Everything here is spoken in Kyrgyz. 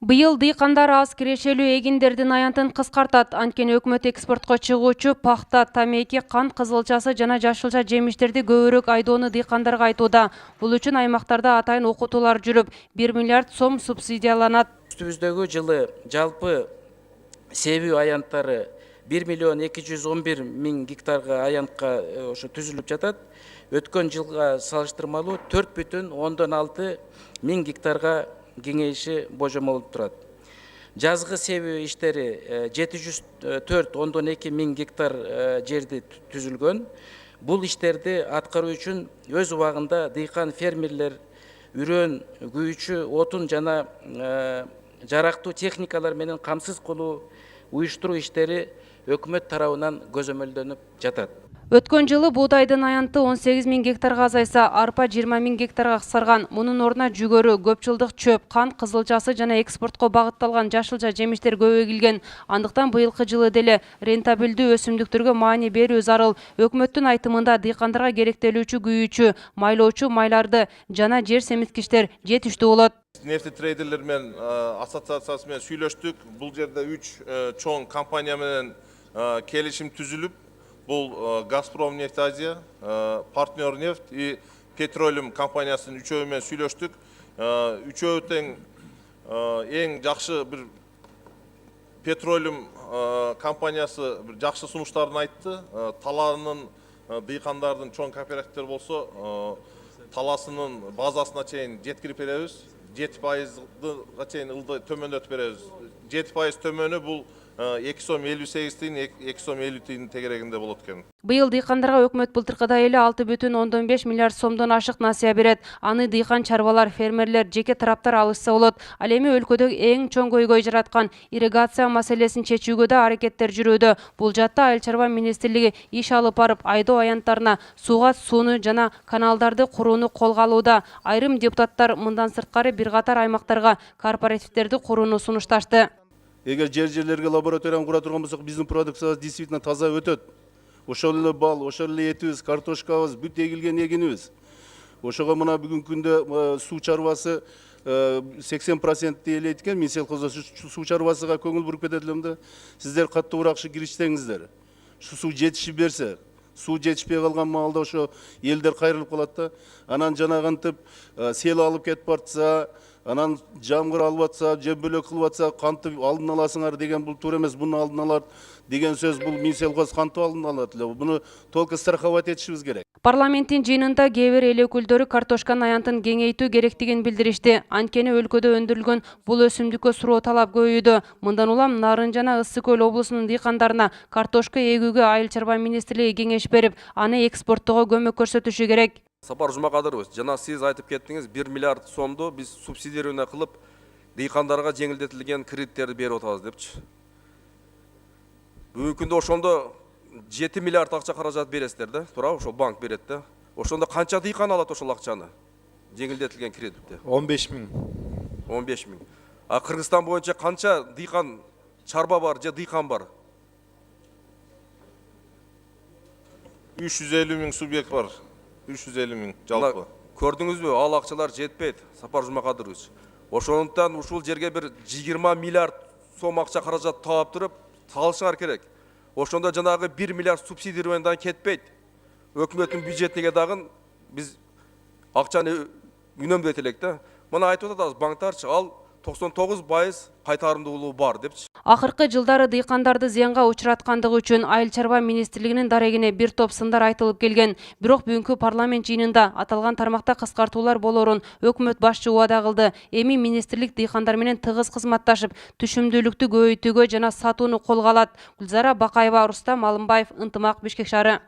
Быйыл дыйкандар аз кирешелүү эгиндердин аянтын кыскартат. Анткени өкмөт экспортко чыгуучу пахта, тамеки, кант кызылчасы жана жашылча жемиштерди көбүрөөк айдоону дыйкандарга айтууда. Бул үчүн аймактарда атайын окутуулар жүрүп, 1 миллиард сом субсидияланат. Үстүбүздөгү жылы жалпы себүү аянттары 1 миллион 211 миң гектарга аянтка ошо түзүлүп жатат. Өткөн жылга салыштырмалуу 4,6 миң гектарга кеңейиши божомолдоп турат. Жазгы себүү иштери 704,2 миң гектар жерди түзүлгөн. Бул иштерди аткаруу үчүн өз убагында дыйкан фермерлер үрөөн, күйүүчү, отун жана жарактуу техникалар менен камсыз кылуу уюштуруу иштери өкмөт тарабынан көзөмөлдөнүп жатат. Өткөн жылы буудайдын аянты 18 миң гектарга азайса, арпа 20 миң гектарга кыскарган. Мунун ордуна жүгөрү, көп жылдык чөп, кант кызылчасы жана экспортко багытталган жашылча жемиштер көбөйтүлгөн. Андыктан быйылкы жылы деле рентабелдүү өсүмдүктөргө маани берүү зарыл. Өкмөттүн айтымында дыйкандарга керектелүүчү күйүүчү, майлоочу майларды жана жер семиткичтер жетиштүү болот. Нефтетрейдерлер менен ассоциациясы менен сүйлөштүк. Бул жерде 3 чоң компания менен келишим түзүлүп, бұл Газпром нефть Азия, партнер нефть и петролиум компаниясының үчөөүмен сүйлөштүк. Үчөө тең эң жакшы бир петролиум компаниясы бир жакшы сунуштарын айтты. Талаанын дыйкандардын чоң кооперативдер болсо, таласынын базасына чейин жеткирип беребиз. 7%га чейин ылды төмөндөтүп беребиз. 7% төмөнү бул 2 сом 58 тиын, 2 сом 50 тиын тегерегинде болот экен. Быйыл дыйкандарга өкмөт былтыркыдай эле 6,5 миллиард сомдон ашык насыя берет. Аны дыйкан чарбалар, фермерлер, жеке тараптар алышса болот. Ал эми өлкөдөгү эң чоң көйгөй жараткан ирригация маселесин чечүүгө да аракеттер жүрүүдө. Бул жатта Айыл чарба министрлиги иш алып барып, айдоо аянттарына сууну жана каналдарды курууну колго алууда. Айрым депутаттар мындан сырткары бир катар аймактарга кооперативдерди курууну сунушташты. Эгер жерлерге лабораторияны кура турган болсок, биздин продукциябыз действительно таза өтөт. Ошол эле бал, ошол эле этибиз, картошкабыз, бүт эгилген эгинибиз. Ошого мына бүгүнкү күндө суу чарбасы 80% элейт экен. Мен селхоздо суу чарбасыга көңүл буруп кетет элем да. Сиздер каттуураак киришсеңиздер. Суу жетишип берсе, суу жетишпей калган маалда ошо элдер кайрылып калат да. Анан жанагынтып сел алып кетип бартса, анан жамгыр алып атса, же бөлөк кылып атса, кантып алдын аласыңар деген бул туура эмес. Буну алдын алат деген сөз, бул Минселхоз кантып алдын алат эле. Буну только страховать этишибиз керек. Парламенттин жыйынында кээ бир эл өкүлдөрү картошканын аянтын кеңейтүү керектигин билдиришти. Анткени өлкөдө өндүрүлгөн бул өсүмдүккө суроо талап көбөйдү. Мындан улам Нарын жана Ысык көл облусунун дыйкандарына картошка эгүүгө Айыл чарба министрлиги кеңеш берип, аны экспорттоого көмөк көрсөтүшү керек. Сапар Жумакадырович, жана сиз айтып кеттиңиз, 1 миллиард сомду биз субсидирование кылып, дыйкандарга жеңилдетилген кредиттерди берип атабыз депчи. Бүгүнкү күндө ошондо 7 миллиард акча каражат бересиздер да, туура, ошол банк берет да. Ошондо канча дыйкан алат ошол акчаны? Жеңилдетилген кредитти. 15 миң. 15 миң. А Кыргызстан боюнча канча дыйкан чарба бар же дыйкан бар? 350 миң субъект бар. 350 миң жалпы. Көрдүңүзбү, ал акчалар жетпейт, Сапар Жумакадырович. Ошондуктан ушул жерге бир 20 миллиард сом акча каражат таап туруп, салышыңар керек. Ошондо жанагы 1 миллиард субсидированиядан кетпейт. Өкмөттүн бюджетине дагы биз акчаны үнөмдөйт элек да. Мына айтып атабыз банктарчы, ал 99% кайтарымдуулугу бар депчи. Акыркы жылдары дыйкандарды зыянга учураткандыгы үчүн Айыл чарба министрлигинин дарегине бир топ сындар айтылып келген. Бирок бүгүнкү парламент жыйынында аталган тармакта кыскартуулар болорун өкмөт башчы убада кылды. Эми министрлик дыйкандар менен тыгыз кызматташып, түшүмдүүлүктү көбөйтүүгө жана сатууну колго алат. Гүлзара Бакаева, Рустам Алымбаев, Ынтымак, Бишкек шаары.